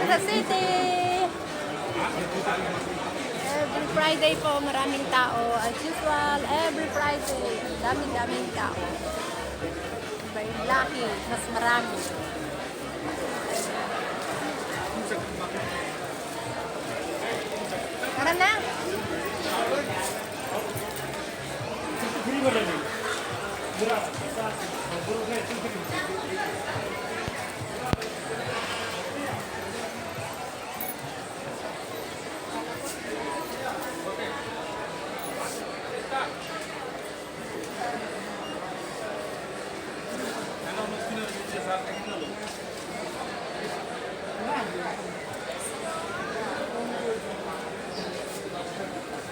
sa city. Every Friday po, maraming tao. As usual, every Friday, daming tao. By lucky, mas marami. Tara na.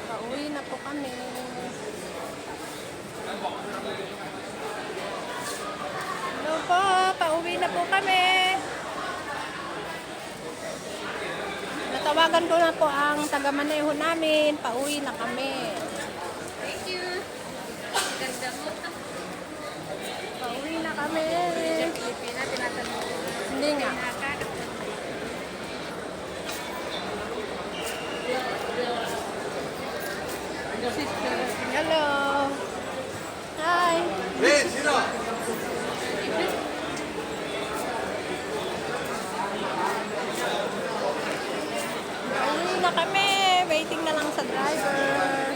Pauwi na po kami. Hello po, pauwi na po kami. Natawagan ko na po ang taga-maneho namin. Pauwi na kami. Thank you. Ganda mo. Pauwi na kami. Pilipina, tinatanong ko. Hindi nga. Hello. Hi. Hey, sino? Pauwi na kami. Waiting na lang sa driver.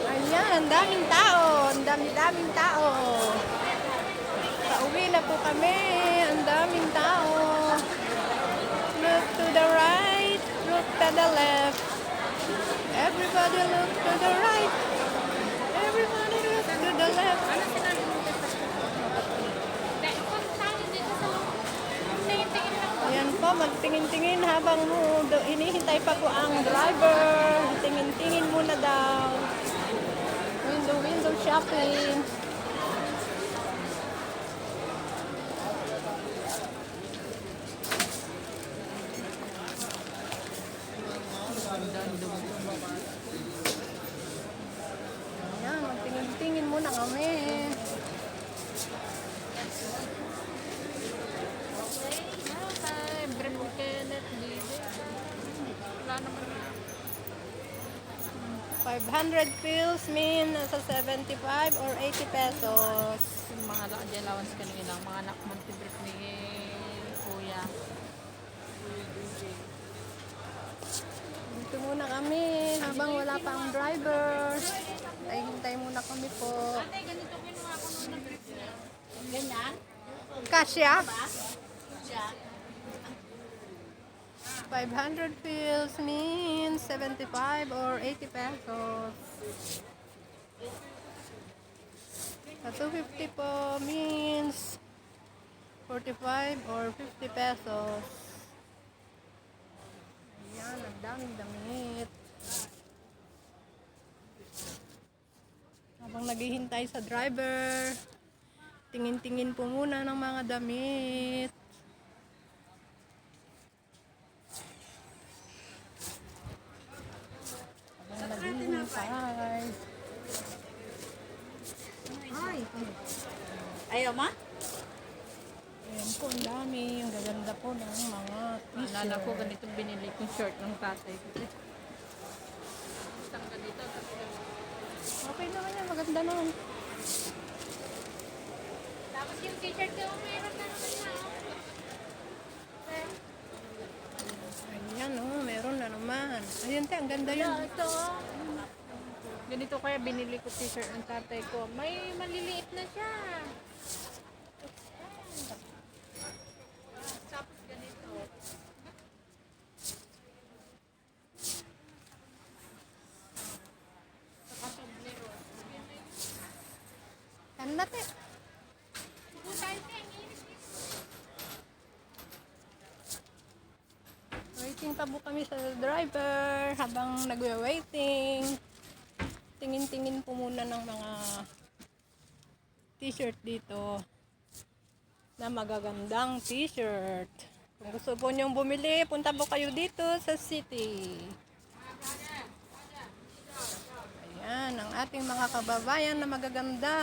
Ayan, ang daming tao. Ang daming tao. Pauwi na po kami. Ang daming tao. Look to the right. Look to the left. Everybody look to the right. Everybody look to the left. Ano sinabi mo dito? Kung tayo dito sa tingin-tingin lang po. Ayan po, magtingin-tingin habang hinihintay pa po ang driver. Tingin-tingin muna daw. Window shopping. Ayan, magtingin-tingin muna kami. Okay, broken at libre. Wala naman. 500 pills mean sa 75 or 80 pesos. Yung mga allowance kanina, mga anak mag-trip ni Kuya. Dito muna kami habang wala pa ang driver. Hintay muna kami po. Ate, ganito kinuha ko nung nag-trip niya. Ganyan? Kasya? Siya. 500 pills means 75 or 80 pesos. Sa 250 po means 45 or 50 pesos. Ayan, ang daming damit. Habang naghihintay sa driver, tingin-tingin po muna ng mga damit. Naghihintay. Ayaw ma? Ayan po, ang dami. Ang gaganda po ng mga t-shirt. Naalala ko ganitong binili kong short ng tatay ko. Isang ganito. Okay naman yan, maganda naman. Tapos yung t-shirt ko, meron na naman na. Ayan, oh, meron na naman. Ayan, te, ang ganda yan. Ito. Ganito kaya binili ko t-shirt ng tatay ko. May maliliit na siya. Tapos ganito. Saka sombrero. Ano na, te? Waiting pa po kami sa driver habang nagwe-waiting. Tingin-tingin po muna ng mga t-shirt dito. na magagandang t-shirt. Kung gusto po niyong bumili, punta po kayo dito sa city. Ayan, ang ating mga kababayan na magaganda.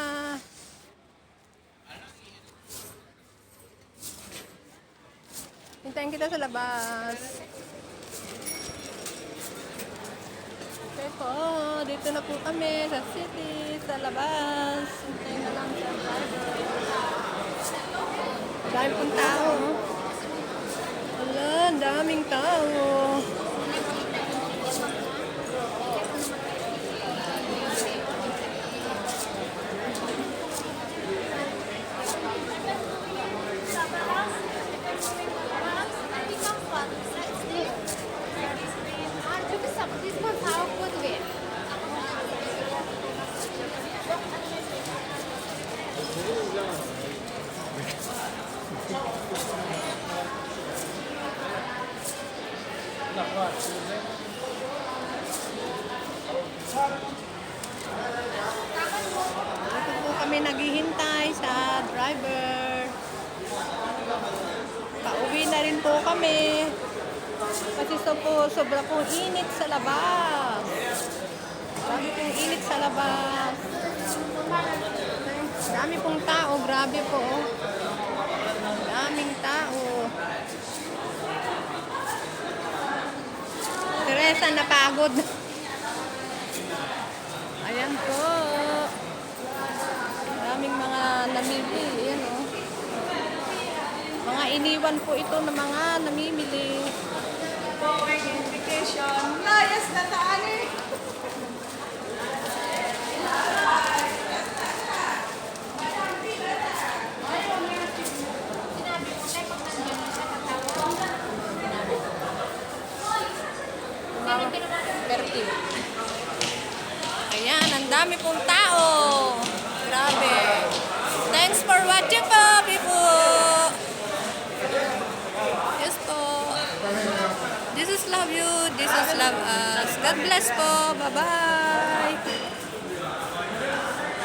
Hintayin kita sa labas. Okay po, dito na po kami sa city, sa labas. Hintayin na lang sa driver. Dahil pong tao. Wala, daming tao. Dito po kami naghihintay sa driver. Pauwi na rin po kami. Kasi sobra pong init sa labas. Grabe pong init sa labas. Dami pong tao, grabe po. Daming tao. Teresa, napagod. Ayan po. Daming mga namimili. Ayan o. Mga iniwan po ito ng mga namimili. Identification. Layas na taali. Ayan, ang dami pong tao. Grabe. Thanks for watching po, people. Yes po. Jesus love you. Jesus love us. God bless po. Bye-bye.